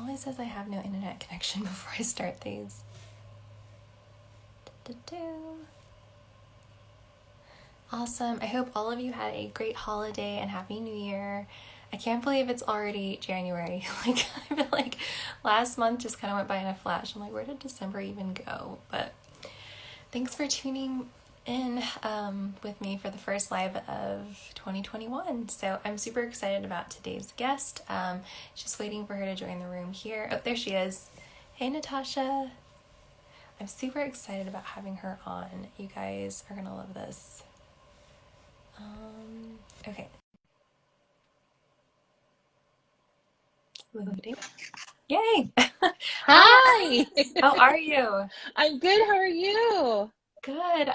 always says I have no internet connection before I start these. Awesome. I hope all of you had a great holiday and Happy New Year. I can't believe it's already January. Like, I feel like last month just kind of went by in a flash. I'm like, where did December even go? But thanks for tuning in with me for the first live of 2021. So I'm super excited about today's guest. Just waiting for her to join the room here. Oh, there she is. Hey, Natasha. I'm super excited about having her on. You guys are going to love this. Okay. Loading. Yay! Hi. How are you? I'm good. How are you? Good.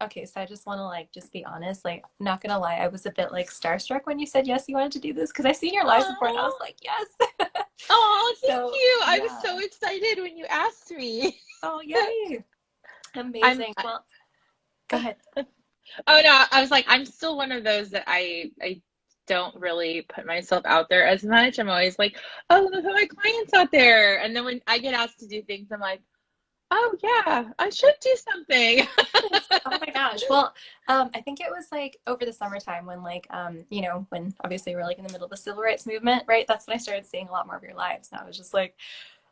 Okay, so I just want to just be honest. Like, not gonna lie, I was a bit like starstruck when you said yes, you wanted to do this because I've seen your lives before and I was Oh, like, yes. oh, thank So you. I was yeah. so excited when you asked me. Oh, yay. I'm, Amazing. Well, go ahead. oh no, I was like, I'm still one of those that I don't really put myself out there as much. I'm always like, oh, let me put my clients out there. And then when I get asked to do things, I'm like, oh yeah, I should do something. Yes. Oh my gosh. Well, I think it was like over the summertime when when obviously we're like in the middle of the civil rights movement, right? That's when I started seeing a lot more of your lives. And I was just like,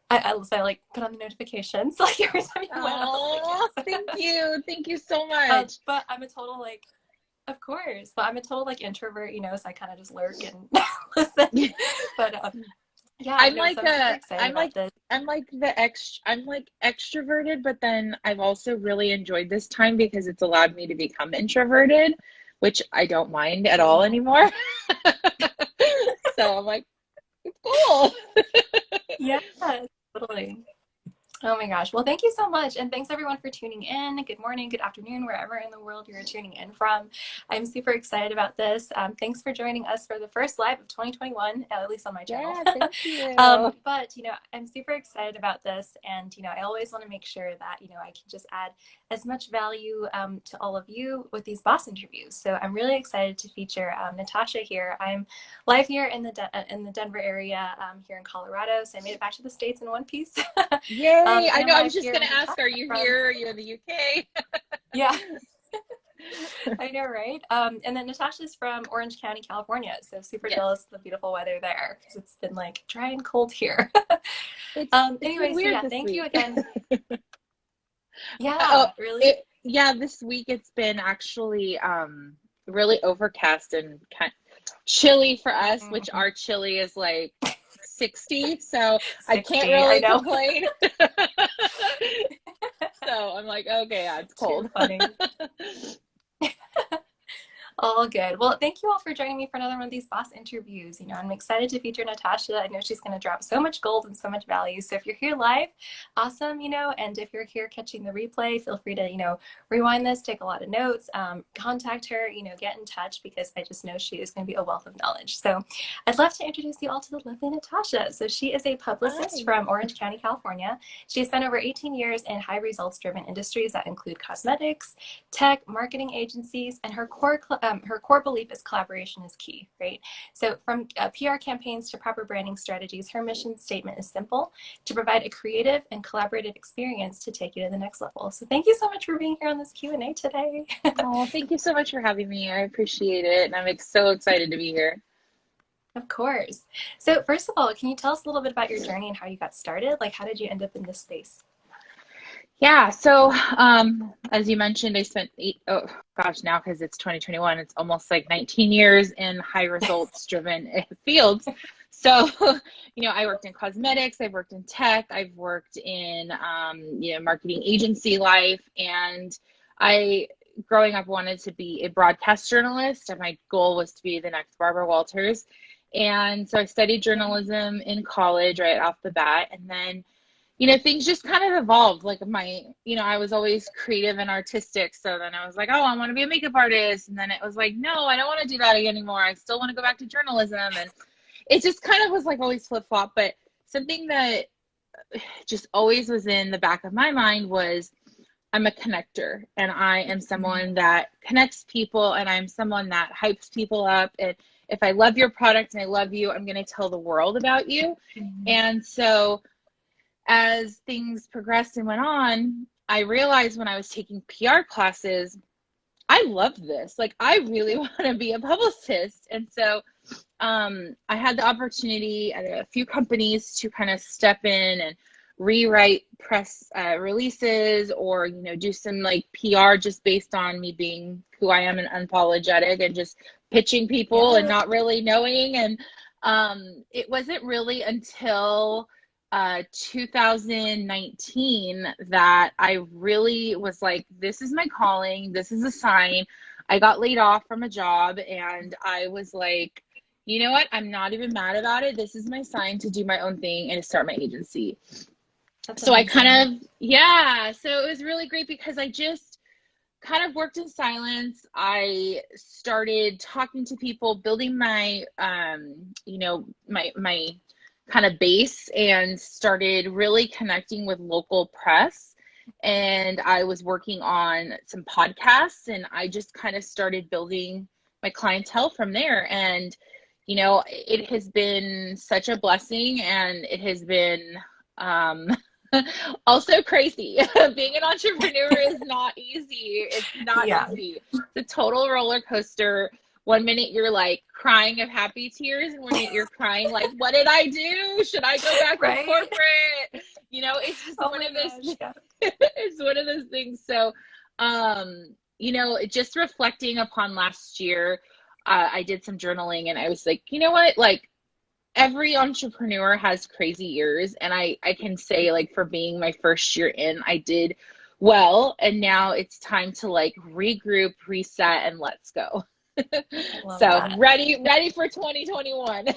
I like put on the notifications like every time you went. I was like, Oh, thank yes. you. Thank you so much. But I'm a total of course, but I'm a total introvert, so I kind of just lurk and listen. But yeah, I'm no, so like I'm super a excited about this. I'm like extroverted, but then I've also really enjoyed this time because it's allowed me to become introverted, which I don't mind at all Cool. anymore. So I'm like, it's cool. Yeah, totally. Oh my gosh. Well, thank you so much. And thanks everyone for tuning in. Good morning, good afternoon, wherever in the world you're tuning in from. I'm super excited about this. Thanks for joining us for the first live of 2021, at least on my channel. Yeah, thank you. But, I'm super excited about this. And, I always want to make sure that, I can just add as much value to all of you with these boss interviews. So I'm really excited to feature Natasha here. I'm live here in the Denver area here in Colorado. So I made it back to the States in one piece. Yay. And I I'm know I was live just here gonna with ask, Natasha are you from, here? Are you in the UK? yeah, I know, right? And then Natasha's from Orange County, California. So super Yes. jealous of the beautiful weather there because it's been dry and cold here. It's been Anyway, so weird yeah, this thank you week. again. Oh, Yeah, really? yeah, this week it's been actually really overcast and kind chilly for us, which Mm, our chilly is like 60, so I can't 60, I really know. complain. So I'm like, okay, yeah, it's Too cold. funny. All good. Well, thank you all for joining me for another one of these boss interviews. I'm excited to feature Natasha. I know she's going to drop so much gold and so much value. So if you're here live, awesome, and if you're here catching the replay, feel free to, rewind this, take a lot of notes, contact her, get in touch because I just know she is going to be a wealth of knowledge. So I'd love to introduce you all to the lovely Natasha. So she is a publicist Hi. from Orange County, California. She spent over 18 years in high results driven industries that include cosmetics, tech, marketing agencies, and her core belief is collaboration is key, right? So from PR campaigns to proper branding strategies, her mission statement is simple: to provide a creative and collaborative experience to take you to the next level. So thank you so much for being here on this Q&A today. Oh, thank you so much for having me. I appreciate it, and so excited to be here. Of course. So first of all, can you tell us a little bit about your journey and how you got started? Like, how did you end up in this space? Yeah, so as you mentioned, I spent oh gosh, now because it's 2021, it's almost like 19 years in high results driven fields. So, I worked in cosmetics, I've worked in tech, I've worked in marketing agency life, and I growing up wanted to be a broadcast journalist, and my goal was to be the next Barbara Walters. And so I studied Yeah. journalism in college right off the bat, and then things just kind of evolved. Like I was always creative and artistic. So then I was like, oh, I want to be a makeup artist. And then it was like, no, I don't want to do that anymore. I still want to go back to journalism. And it just kind of was like always flip flop. But something that just always was in the back of my mind was I'm a connector, and I am Mhm. someone that connects people, and I'm someone that hypes people up. And if I love your product and I love you, I'm going to tell the world about you. And so as things progressed and went on, I realized when I was taking PR classes, I love this. Like, I really want to be a publicist. And so I had the opportunity at a few companies to kind of step in and rewrite press releases, or, you know, do some like PR just based on me being who I am and unapologetic and just pitching people and Yeah. not really knowing. And it wasn't really until 2019 that I really was like, this is my calling. This is a sign. I got laid off from a job and I was like, you know what? I'm not even mad about it. This is my sign to do my own thing and to start my agency. That's So I amazing. kind of, yeah, so it was really great because I just kind of worked in silence. I started talking to people, building my, you know, my kind of base, and started really connecting with local press. And I was working on some podcasts, and I just kind of started building my clientele from there. And, you know, it has been such a blessing, and it has been, um, also crazy. Being an entrepreneur is not easy. It's not Yeah. easy. It's a total roller coaster. One minute you're like crying of happy tears, and one minute you're crying like, what did I do? Should I go back to Right? corporate? You know, it's just Oh one my of those gosh. Yeah. it's one of those things. So, you know, just reflecting upon last year, I did some journaling and I was like, you know what? Like, every entrepreneur has crazy years, and I can say, like, for being my first year in, I did well, and now it's time to like regroup, reset, and let's go. I love So that. ready for 2021.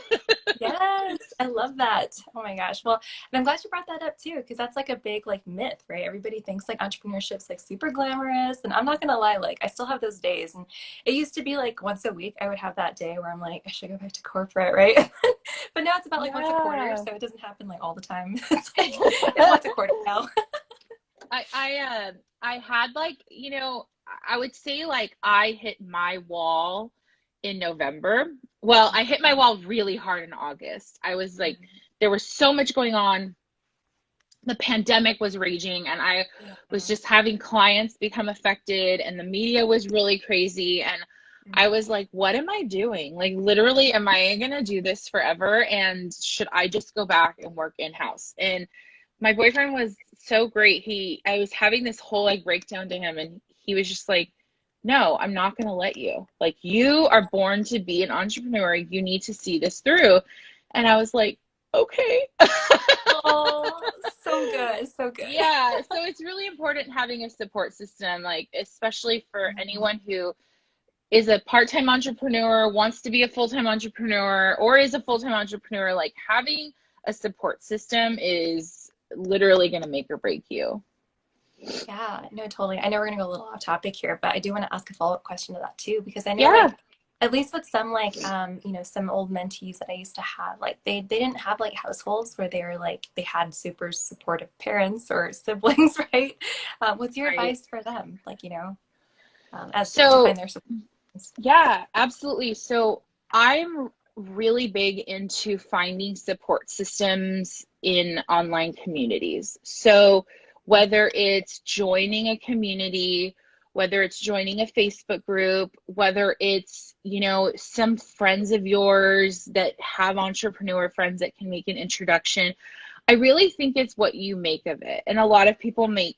Yes, I love that. Oh my gosh. Well, and I'm glad you brought that up too, because that's like a big like myth, right? Everybody thinks like entrepreneurship's like super glamorous. And I'm not gonna lie, like I still have those days. And it used to be like once a week I would have that day where I'm like, I should go back to corporate, right? But now it's about like once a quarter, Yeah. so it doesn't happen like all the time. It's like it's once a quarter now. I had, like, you know, I would say like I hit my wall in November. Well, I hit my wall really hard in August. I was like, there was so much going on. The pandemic was raging, and I Yeah. was just having clients become affected, and the media was really crazy. And I was like, what am I doing? Like, literally, am I gonna do this forever? And should I just go back and work in-house? And my boyfriend was so great. I was having this whole like breakdown to him, and he was just like, no, I'm not going to let you. Like, you are born to be an entrepreneur. You need to see this through. And I was like, okay. Oh, so good, so good. Yeah. So it's really important having a support system, like, especially for anyone who is a part-time entrepreneur, wants to be a full-time entrepreneur, or is a full-time entrepreneur. Like, having a support system is literally going to make or break you. Yeah, no, totally. I know we're gonna go a little off topic here, but I do want to ask a follow-up question to that too, because I know Yeah. like at least with some like you know, some old mentees that I used to have, like they didn't have like households where they were like they had super supportive parents or siblings, right? What's your Right. advice for them? Like, you know, as to find So, their support? yeah, absolutely. So I'm really big into finding support systems in online communities. So whether it's joining a community, whether it's joining a Facebook group, whether it's, you know, some friends of yours that have entrepreneur friends that can make an introduction, I really think it's what you make of it. And a lot of people make,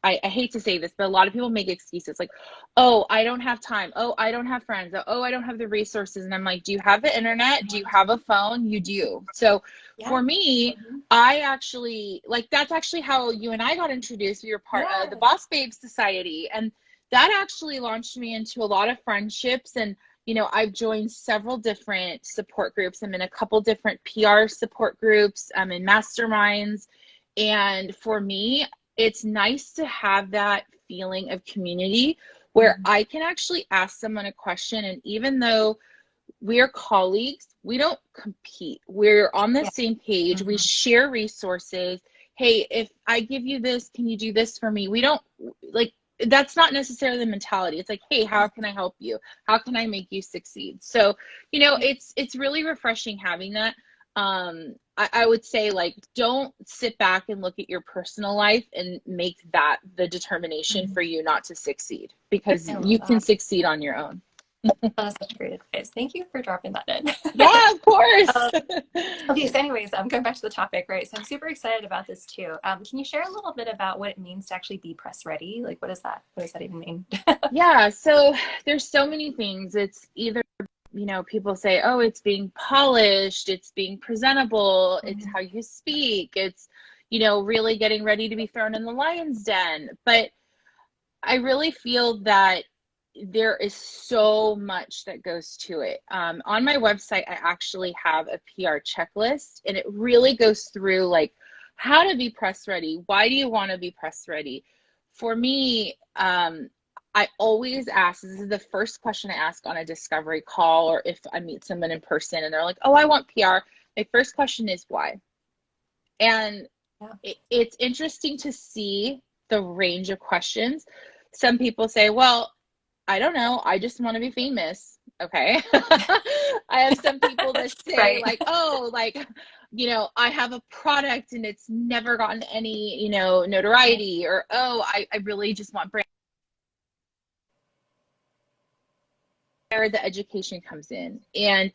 I hate to say this, but a lot of people make excuses like, oh, I don't have time. Oh, I don't have friends. Oh, I don't have the resources. And I'm like, do you have the internet? Do you have a phone? You do. So Yeah. for me, Mhm. I actually, like, that's actually how you and I got introduced. We were part of the Yeah. Boss Babe Society. And that actually launched me into a lot of friendships. And, you know, I've joined several different support groups. I'm in a couple different PR support groups. I'm in masterminds. And for me, it's nice to have that feeling of community where Mhm. I can actually ask someone a question. And even though we're colleagues, we don't compete. We're on the Yeah. same page. We Mhm. share resources. Hey, if I give you this, can you do this for me? We don't, like, that's not necessarily the mentality. It's like, hey, how can I help you? How can I make you succeed? So, it's really refreshing having that. I would say, like, don't sit back and look at your personal life and make that the determination for you not to succeed, because I love you can that. succeed on your own. That is such great advice. Thank you for dropping that in. Yeah, of course. um, okay, so anyways, I'm going back to the topic, right? So I'm super excited about this too. Can you share a little bit about what it means to actually be press ready? Like, what is that? What does that even mean? Yeah, so there's so many things. It's either, people say, oh, it's being polished, it's being presentable, it's how you speak, it's, really getting ready to be thrown in the lion's den. But I really feel that there is so much that goes to it. On my website, I actually have a PR checklist, and it really goes through, like, how to be press ready. Why do you want to be press ready? For me, I always ask, this is the first question I ask on a discovery call, or if I meet someone in person and they're like, oh, I want PR. My first question is why? And Yeah. it's interesting to see the range of questions. Some people say, well, I don't know, I just want to be famous. Okay. I have some people that say, Right. like, oh, like, I have a product and it's never gotten any, notoriety, or, oh, I really just want brand. Where the education comes in. And,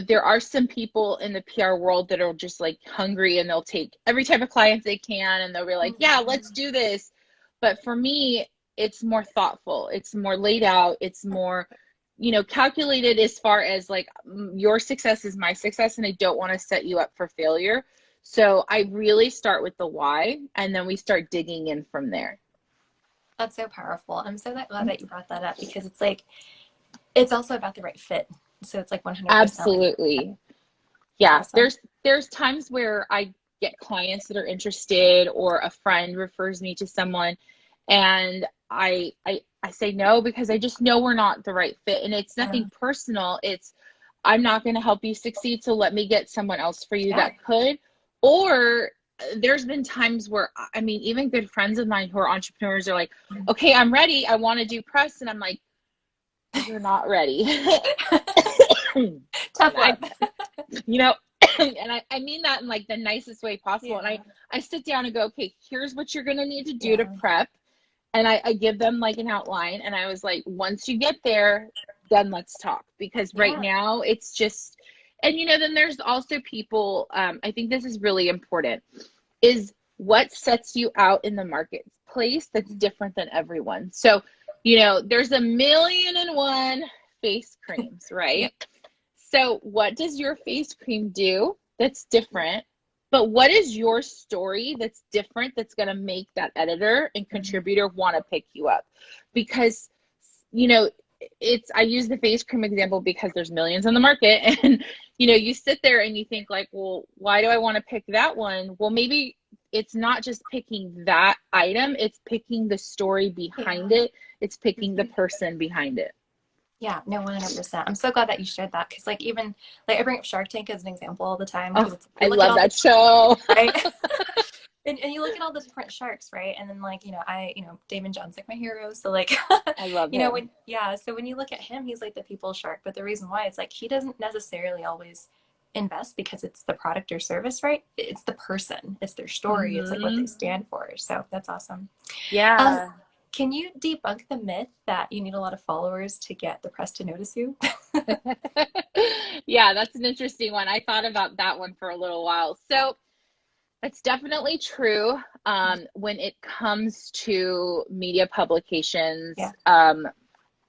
there are some people in the PR world that are just, like, hungry, and they'll take every type of clients they can, and they'll be like, yeah, let's do this. But for me, it's more thoughtful. It's more laid out. It's more, calculated, as far as, like, your success is my success, and I don't want to set you up for failure. So I really start with the why, and then we start digging in from there. That's so powerful. I'm so glad that you brought that up, because it's like, it's also about the right fit. So it's like 100% like, Absolutely. it's Yeah, awesome. there's times where I get clients that are interested, or a friend refers me to someone, and I say no, because I just know we're not the right fit, and it's nothing personal. It's, I'm not going to help you succeed, so let me get someone else for you Yeah. that could. Or there's been times where, I mean, even good friends of mine who are entrepreneurs are like, okay, I'm ready, I want to do press, and I'm like, you're not ready. And Tough I, love. you know, and I mean that in, like, the nicest way possible. And Yeah. I sit down and go, okay, here's what you're going to need to do to Yeah. prep. And I give them, like, an outline. And I was like, once you get there, then let's talk. Because right Yeah. now it's just, and, then there's also people, I think this is really important, is what sets you out in the marketplace that's different than everyone. So, there's a million and one face creams, Yeah. right? So, what does your face cream do that's different? But what is your story that's different, that's going to make that editor and contributor want to pick you up? Because, you know, I use the face cream example because there's millions on the market. And, you sit there and you think, like, well, why do I want to pick that one? Well, maybe it's not just picking that item, it's picking the story behind Yeah. it, it's picking the person behind it. Yeah, no, 100%. I'm so glad that you shared that, because, like, even like, I bring up Shark Tank as an example all the time, Oh, because it's, I you look at love all the, that show. right? And you look at all the different sharks, right? And then, like, Damon John's like my hero. So, like, I love him. so when you look at him, he's like the people shark. But the reason why, it's like, he doesn't necessarily always invest because it's the product or service, right? It's the person, it's their story, it's like what they Hmm. stand for. So that's awesome. Um, Yeah. can you debunk the myth that you need a lot of followers to get the press to notice you? Yeah, that's an interesting one. I thought about that one for a little while. So it's definitely true. When it comes to media publications, Yeah.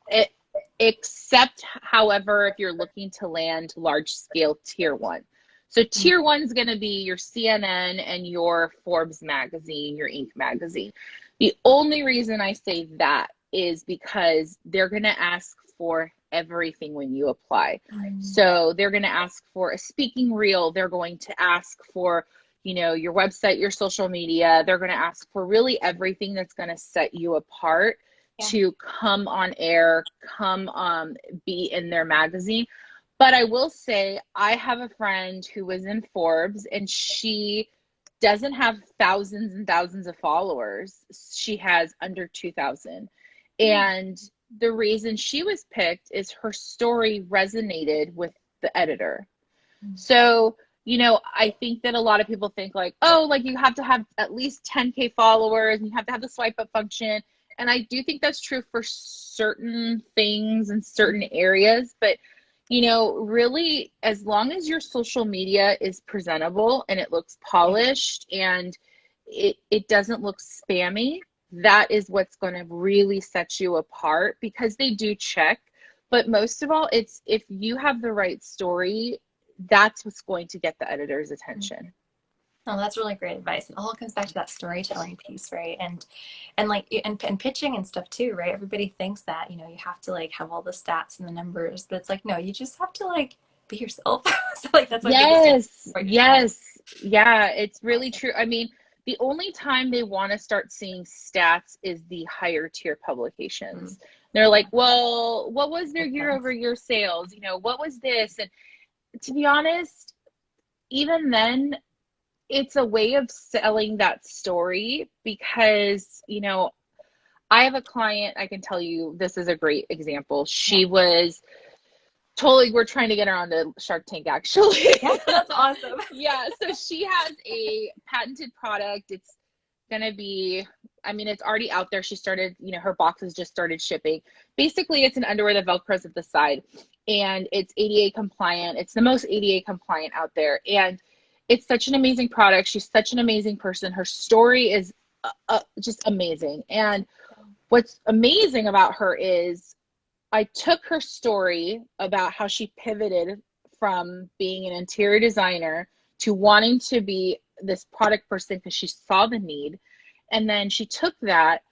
it, except, however, if you're looking to land large scale tier one. So tier one is going to be your CNN and your Forbes magazine, your Inc. magazine. The only reason I say that is because they're going to ask for everything when you apply. So they're going to ask for a speaking reel. They're going to ask for, your website, your social media. They're going to ask for really everything that's going to set you apart Yeah. to come on air, come be in their magazine. But I will say, I have a friend who was in Forbes, and she doesn't have thousands and thousands of followers. She has under 2,000. And the reason she was picked is her story resonated with the editor. So, I think that a lot of people think like, oh, like you have to have at least 10K followers and you have to have the swipe up function. And I do think that's true for certain things and certain areas. But, really, as long as your social media is presentable and it looks polished and it doesn't look spammy, that is what's going to really set you apart, because they do check. But most of all, it's if you have the right story, that's what's going to get the editor's attention. Oh, that's really great advice. It all comes back to that storytelling piece, right? And like and pitching and stuff too, right? Everybody thinks that, you have to like have all the stats and the numbers, but it's like, no, you just have to like be yourself. So like that's my Yes. biggest Yes. Yeah, it's really true. I mean, the only time they want to start seeing stats is the higher tier publications. They're like, well, what was their year over year sales? What was this? And to be honest, even then, it's a way of selling that story, because, I have a client, I can tell you, this is a great example. She was totally, we're trying to get her on the Shark Tank, actually. Yeah, that's awesome. Yeah, so she has a patented product. It's going to be, it's already out there. She started, her boxes just started shipping. Basically, it's an underwear that Velcros at the side, and it's ADA compliant. It's the most ADA compliant out there. And it's such an amazing product. She's such an amazing person. Her story is just amazing. And what's amazing about her is I took her story about how she pivoted from being an interior designer to wanting to be this product person because she saw the need. And then she took that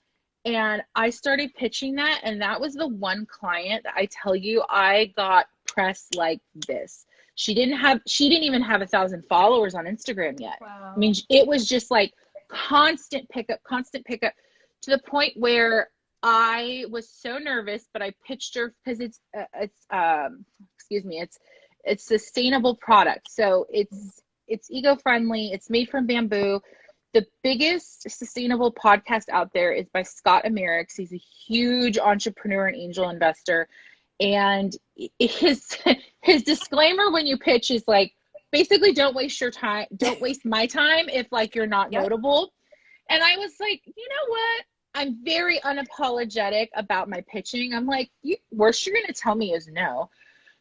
and I started pitching that. And that was the one client that I tell you, I got press like this. She didn't even have 1,000 followers on Instagram yet. Wow. I mean, it was just like constant pickup to the point where I was so nervous, but I pitched her because it's sustainable product. So it's eco-friendly. It's made from bamboo. The biggest sustainable podcast out there is by Scott Amerix. He's a huge entrepreneur and angel investor. And his disclaimer when you pitch is like, basically, don't waste your time. Don't waste my time if like you're not notable. And I was like, you know what? I'm very unapologetic about my pitching. I'm like, worst you're going to tell me is no.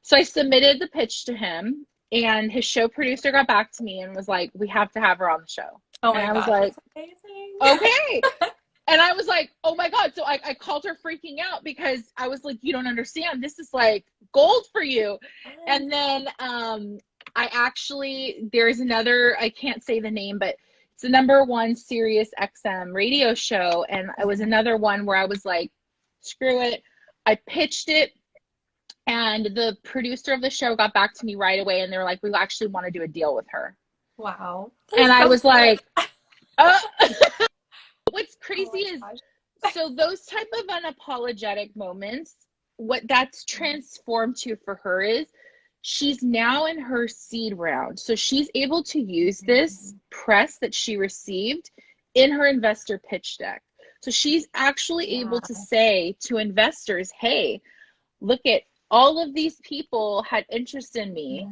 So I submitted the pitch to him, and his show producer got back to me and was like, we have to have her on the show. Oh my gosh, I was like, that's amazing. Okay. And I was like, oh my God. So I called her freaking out because I was like, you don't understand. This is like gold for you. And then there's another, I can't say the name, but it's the #1 Sirius XM radio show. And it was another one where I was like, screw it. I pitched it. And the producer of the show got back to me right away. And they were like, we actually want to do a deal with her. Wow. And I was like, what's crazy is, so those type of unapologetic moments, what that's transformed to for her is she's now in her seed round. So she's able to use this press that she received in her investor pitch deck. So she's actually able to say to investors, hey, look at all of these people had interest in me.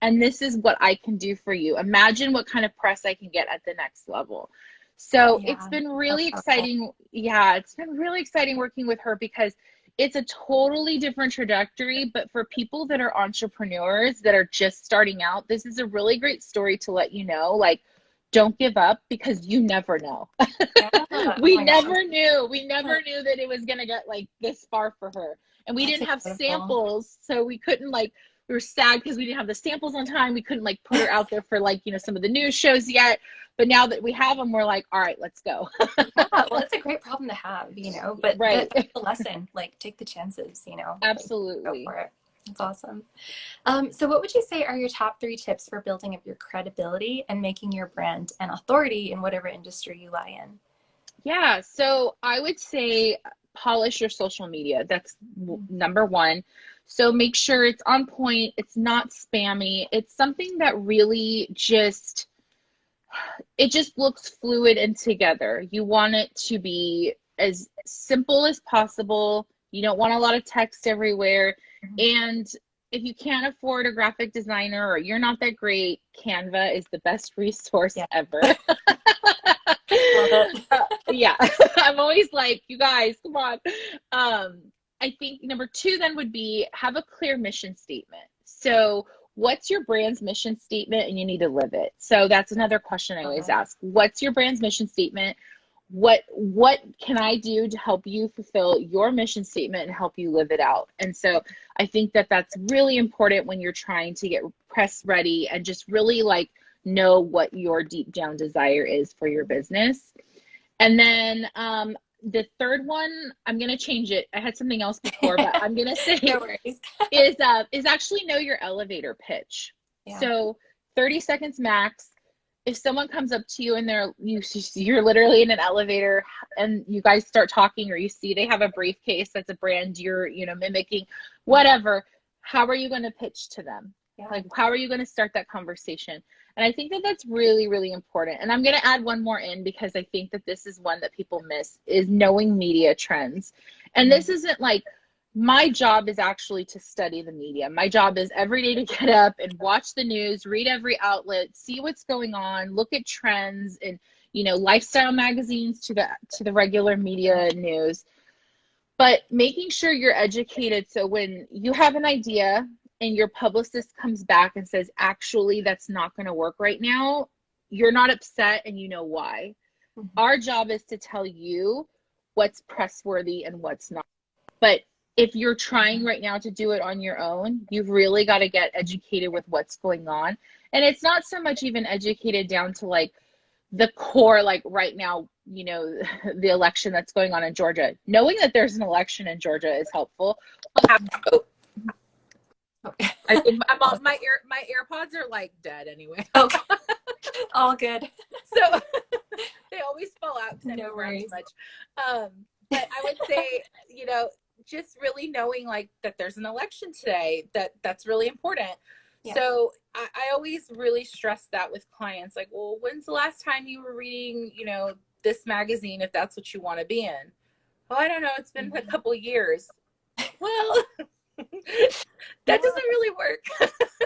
And this is what I can do for you. Imagine what kind of press I can get at the next level. So it's been really exciting. Yeah, it's been really exciting working with her because it's a totally different trajectory. But for people that are entrepreneurs that are just starting out, this is a really great story to let you know, like, don't give up because you never know. We never knew that it was going to get like this far for her. And we didn't have samples, so we couldn't we were sad because we didn't have the samples on time. We couldn't put her out there for some of the news shows yet. But now that we have them, we're like, all right, let's go. Well, it's a great problem to have, but right. That's the lesson, take the chances, Absolutely. Go for it. That's awesome. So what would you say are your top 3 tips for building up your credibility and making your brand an authority in whatever industry you lie in? Yeah, so I would say polish your social media. That's #1. So make sure it's on point. It's not spammy. It's something that really just it just looks fluid and together. You want it to be as simple as possible. You don't want a lot of text everywhere. And if you can't afford a graphic designer or you're not that great, Canva is the best resource Yeah. ever. Love it. Yeah, I'm always like, you guys, come on. I think number two then would be have a clear mission statement. So, what's your brand's mission statement? And you need to live it. So, that's another question I Love always it. ask. What's your brand's mission statement? What can I do to help you fulfill your mission statement and help you live it out? And so I think that that's really important when you're trying to get press ready and just really like know what your deep down desire is for your business. And then the third one, I'm gonna change it. I had something else before, but I'm gonna No say worries. is actually know your elevator pitch. Yeah. So 30 seconds max. If someone comes up to you and you're literally in an elevator and you guys start talking, or you see they have a briefcase that's a brand you're mimicking, whatever, how are you going to pitch to them? Yeah. Like, how are you going to start that conversation? And I think that that's really, really important. And I'm going to add one more in because I think that this is one that people miss, is knowing media trends. And this isn't like, my job is actually to study the media. My job is every day to get up and watch the news, read every outlet, see what's going on, look at trends and, lifestyle magazines to the regular media news. But making sure you're educated, so when you have an idea and your publicist comes back and says, actually, that's not going to work right now, you're not upset and you know why. Our job is to tell you what's press-worthy and what's not. But if you're trying right now to do it on your own, you've really got to get educated with what's going on. And it's not so much even educated down to like the core, like right now, the election that's going on in Georgia. Knowing that there's an election in Georgia is helpful. I think my AirPods are like dead anyway. Okay. All good. So they always fall out because I No don't run too worries. much. But I would say, just really knowing like that there's an election today, that's really important. Yeah. So I always really stress that with clients, like, well, when's the last time you were reading, this magazine, if that's what you want to be in? Oh, I don't know. It's been a couple of years. Well, that doesn't really work.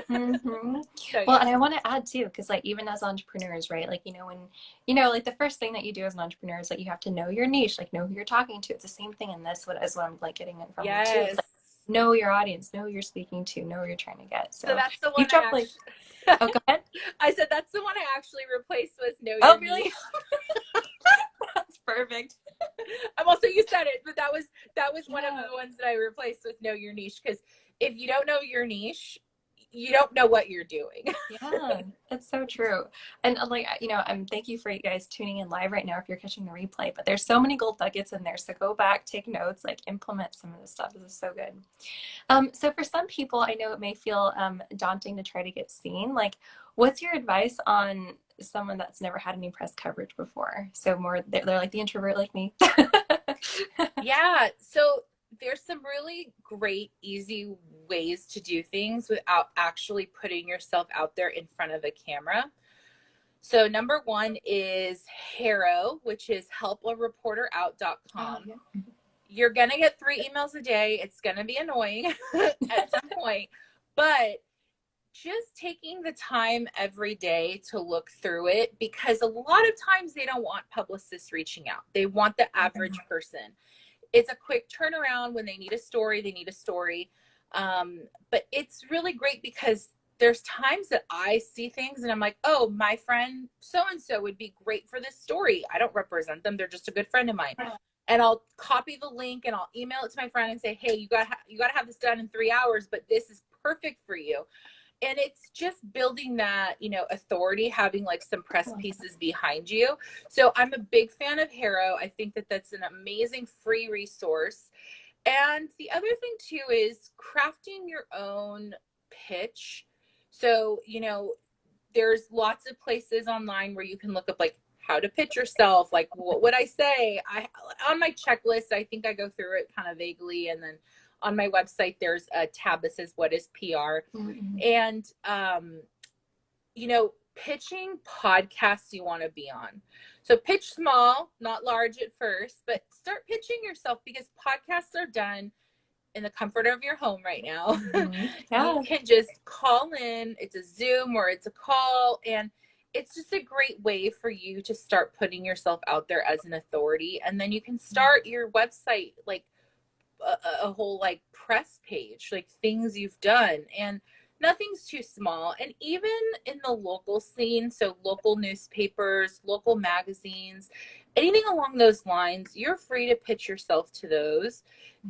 So, Well, and I want to add too, because like even as entrepreneurs, right? Like, when, like the first thing that you do as an entrepreneur is like you have to know your niche, like know who you're talking to. It's the same thing in this as what I'm like getting it from you too. It's like know your audience, know who you're speaking to, know who you're trying to get. So that's the one you dropped like, oh, go ahead. I said that's the one I actually replaced with know Oh, your really? niche. That's perfect. I'm also, you said it, but that was one of the ones that I replaced with know your niche, because if you don't know your niche, you don't know what you're doing. Yeah, that's so true. And like, thank you for you guys tuning in live right now if you're catching the replay, but there's so many gold nuggets in there. So go back, take notes, like implement some of this stuff. This is so good. So for some people, I know it may feel daunting to try to get seen. Like, what's your advice on someone that's never had any press coverage before? So more, they're like the introvert like me. Yeah. So there's some really great, easy ways to do things without actually putting yourself out there in front of a camera. So number one is HARO, which is helpareporterout.com. Yeah. You're going to get 3 emails a day. It's going to be annoying at some point, but just taking the time every day to look through it, because a lot of times they don't want publicists reaching out. They want the average person. It's a quick turnaround. When they need a story, they need a story. But it's really great because there's times that I see things and I'm like, oh, my friend so-and-so would be great for this story. I don't represent them. They're just a good friend of mine. And I'll copy the link and I'll email it to my friend and say, hey, you got to have this done in 3 hours, but this is perfect for you. And it's just building that, authority, having like some press pieces behind you. So I'm a big fan of HARO. I think that that's an amazing free resource. And the other thing too is crafting your own pitch. So, there's lots of places online where you can look up like how to pitch yourself. Like, what would I say? On my checklist, I think I go through it kind of vaguely. And then on my website, there's a tab that says, what is PR? And, pitching podcasts you want to be on. So pitch small, not large at first, but start pitching yourself, because podcasts are done in the comfort of your home right now. Mm-hmm. Yeah. You can just call in. It's a Zoom or it's a call, and it's just a great way for you to start putting yourself out there as an authority. And then you can start your website, like a whole like press page, like things you've done, and nothing's too small. And even in the local scene, so local newspapers, local magazines, anything along those lines, you're free to pitch yourself to those.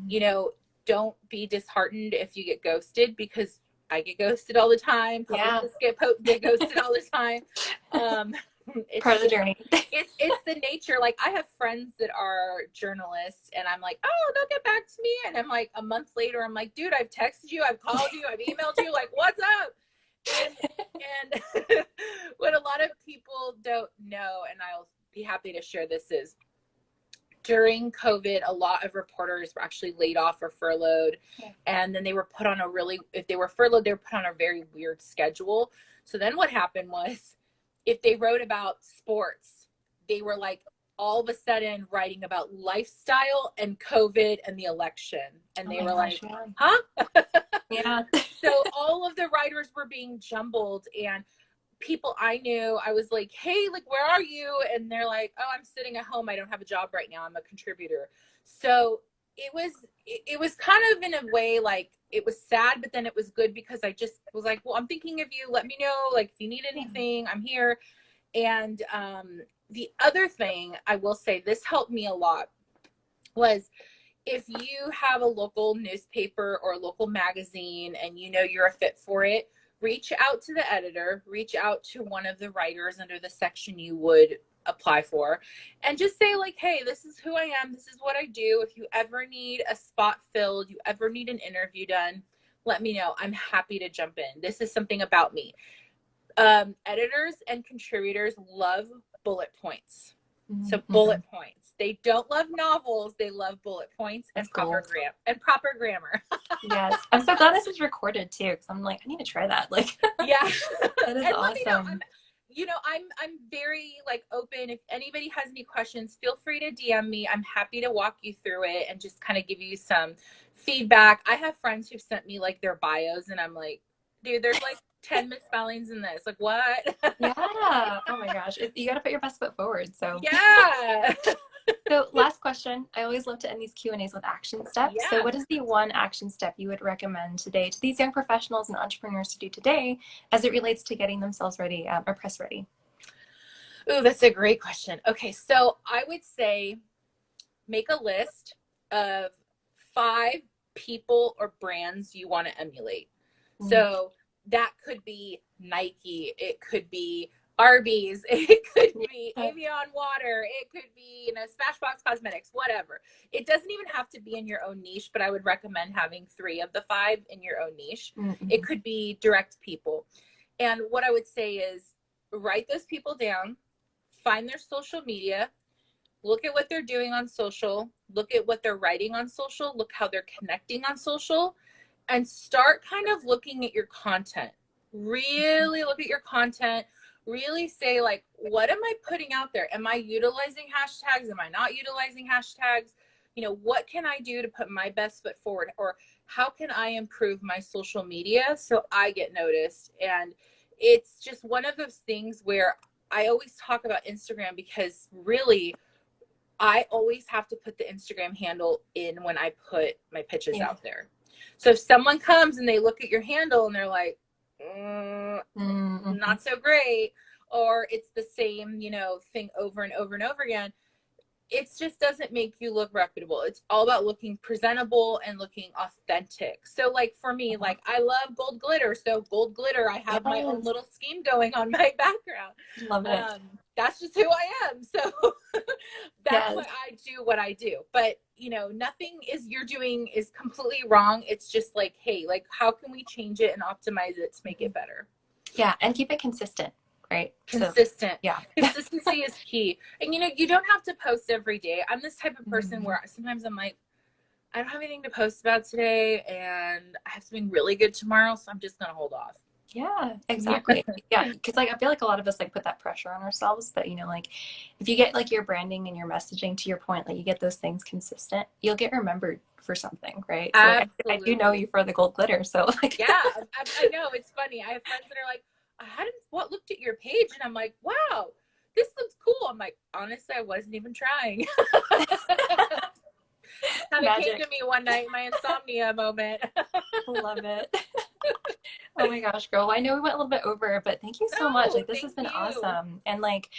You know, don't be disheartened if you get ghosted, because I get ghosted all the time. Publicists get ghosted all the time. It's part of the journey. It's the nature. Like, I have friends that are journalists, and I'm like, oh, they'll get back to me. And I'm like, a month later, I'm like, dude, I've texted you, I've called you, I've emailed you, like, what's up? And what a lot of people don't know, and I'll be happy to share this, is during COVID, a lot of reporters were actually laid off or furloughed. Yeah. And then they were put on if they were furloughed, they were put on a very weird schedule. So then what happened was, if they wrote about sports, they were like all of a sudden writing about lifestyle and COVID and the election. And they were like, huh? Yeah. So all of the writers were being jumbled, and people I knew, I was like, hey, like, where are you? And they're like, oh, I'm sitting at home. I don't have a job right now. I'm a contributor. So it was kind of, in a way, like, it was sad, but then it was good, because I just was like, well, I'm thinking of you. Let me know, like, if you need anything, I'm here. And the other thing I will say, this helped me a lot, was if you have a local newspaper or a local magazine and you know you're a fit for it, reach out to the editor, reach out to one of the writers under the section you would apply for, and just say, like, hey, this is who I am, this is what I do. If you ever need a spot filled, you ever need an interview done, let me know. I'm happy to jump in. This is something about me. Editors and contributors love bullet points. So bullet points. They don't love novels. They love bullet points and proper grammar. Yes. I'm so glad this is recorded too, because I'm like, I need to try that. Like, yeah. That is and awesome. I'm very, like, open. If anybody has any questions, feel free to DM me. I'm happy to walk you through it and just kind of give you some feedback. I have friends who've sent me, like, their bios, and I'm like, dude, there's like 10 misspellings in this. Like, what? Yeah. Oh my gosh. You got to put your best foot forward. So yeah. So last question. I always love to end these Q&As with action steps. Yeah. So what is the one action step you would recommend today to these young professionals and entrepreneurs to do today as it relates to getting themselves ready or press ready? Ooh, that's a great question. Okay, so I would say make a list of 5 people or brands you want to emulate. Mm-hmm. So that could be Nike. It could be Arby's. It could be Avion Water. It could be, Smashbox Cosmetics, whatever. It doesn't even have to be in your own niche, but I would recommend having 3 of the 5 in your own niche. Mm-hmm. It could be direct people. And what I would say is, write those people down, find their social media, look at what they're doing on social, look at what they're writing on social, look how they're connecting on social, and start kind of looking at your content. Really look at your content. Really say, like, what am I putting out there? Am I utilizing hashtags? Am I not utilizing hashtags? What can I do to put my best foot forward? Or how can I improve my social media so I get noticed? And it's just one of those things where I always talk about Instagram, because really, I always have to put the Instagram handle in when I put my pitches out there. So if someone comes and they look at your handle and they're like, not so great, or it's the same, thing over and over and over again, it just doesn't make you look reputable. It's all about looking presentable and looking authentic. So, like, for me, like, I love gold glitter. So gold glitter, I have my own little scheme going on my background. Love it. That's just who I am. So that's why I do what I do. But, nothing you're doing is completely wrong. It's just like, hey, like, how can we change it and optimize it to make it better? Yeah. And keep it consistent. Right. Consistent. So, yeah. Consistency is key. And, you don't have to post every day. I'm this type of person where sometimes I'm like, I don't have anything to post about today, and I have something really good tomorrow, so I'm just going to hold off. Yeah, exactly. Yeah, because like I feel like a lot of us like put that pressure on ourselves, but you know, like if you get like your branding and your messaging to your point, like you get those things consistent, you'll get remembered for something, right? So like I do know Absolutely. you for the gold glitter, so like Yeah, I know. It's funny. I have friends that are like, I hadn't looked at your page, and I'm like, wow, this looks cool. I'm like, honestly, I wasn't even trying. Kind of came to magic. me one night, my insomnia moment. Love it. Oh my gosh, girl. Well, I know we went a little bit over, but thank you so much. No, Like this has thank been you. awesome. And like,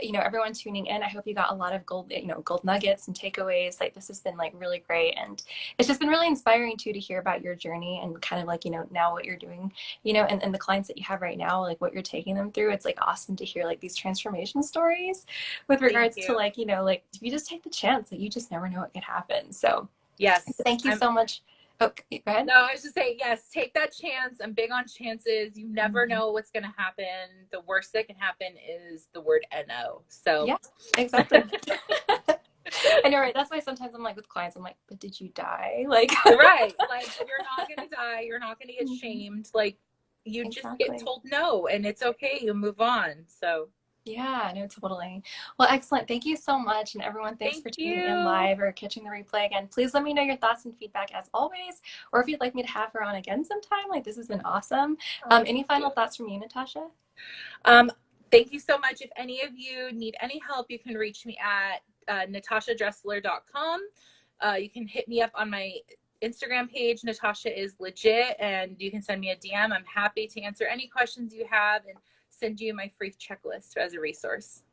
you know, everyone tuning in, I hope you got a lot of gold, you know, gold nuggets and takeaways. Like this has been like really great. And it's just been really inspiring too to hear about your journey and kind of like, you know, now what you're doing, you know, and the clients that you have right now, like what you're taking them through. It's like awesome to hear like these transformation stories with Thank regards to you. like, you know, like if you just take the chance, like you just never know what could happen. So Yes, thank you I'm. so much. Okay, go ahead. No, I was just saying, yes, take that chance. I'm big on chances. You never Mhm. know what's going to happen. The worst that can happen is the word no. So, Yeah, exactly. I know, right? That's why sometimes I'm like with clients, I'm like, but did you die? Like, right. Like, you're not going to die. You're not going to get Mhm. shamed. Like, you just get Exactly. told no, and it's okay. You move on. So, Yeah, no, totally. Well, excellent. Thank you so much. And everyone, thanks thank for tuning in you. live or catching the replay again. Please let me know your thoughts and feedback as always, or if you'd like me to have her on again sometime. Like, this has been awesome. Oh, Any thank final you. thoughts from you, Natasha? Um, Thank you so much. If any of you need any help, you can reach me at natashadressler.com. You can hit me up on my Instagram page. Natasha is legit, and you can send me a DM. I'm happy to answer any questions you have and send you my free checklist as a resource.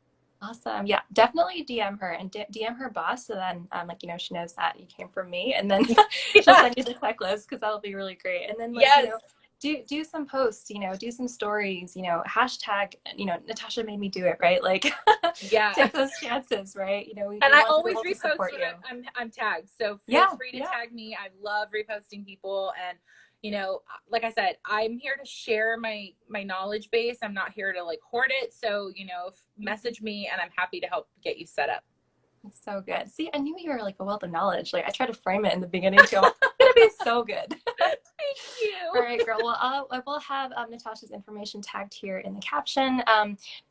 Awesome. Yeah, definitely DM her and DM her boss. So then, like, you know, she knows that you came from me and then she'll Yeah. send you the checklist because that'll be really great. And then, like, you Yes. know, do some posts, you know, do some stories, you know, hashtag, you know, Natasha made me do it, right? Like, Yeah. take those chances, right? You know, And we I want to be always able to repost support when you. I'm tagged. So feel Yeah, free to yeah. tag me. I love reposting people, and like I said, I'm here to share my knowledge base. I'm not here to like hoard it. So message me, and I'm happy to help get you set up. It's so good. See, I knew you were like a wealth of knowledge. Like, I tried to frame it in the beginning too. I'm like, it's gonna be so good. Thank All you. right, girl. Well, I will have Natasha's information tagged here in the caption.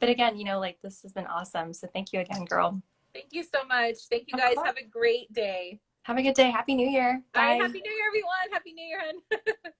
But again, you know, like this has been awesome. So thank you again, girl. Thank you so much. Thank you Of guys. course. Have a great day. Have a good day. Happy New Year. All right. Bye. Happy New Year, everyone. Happy New Year, hun.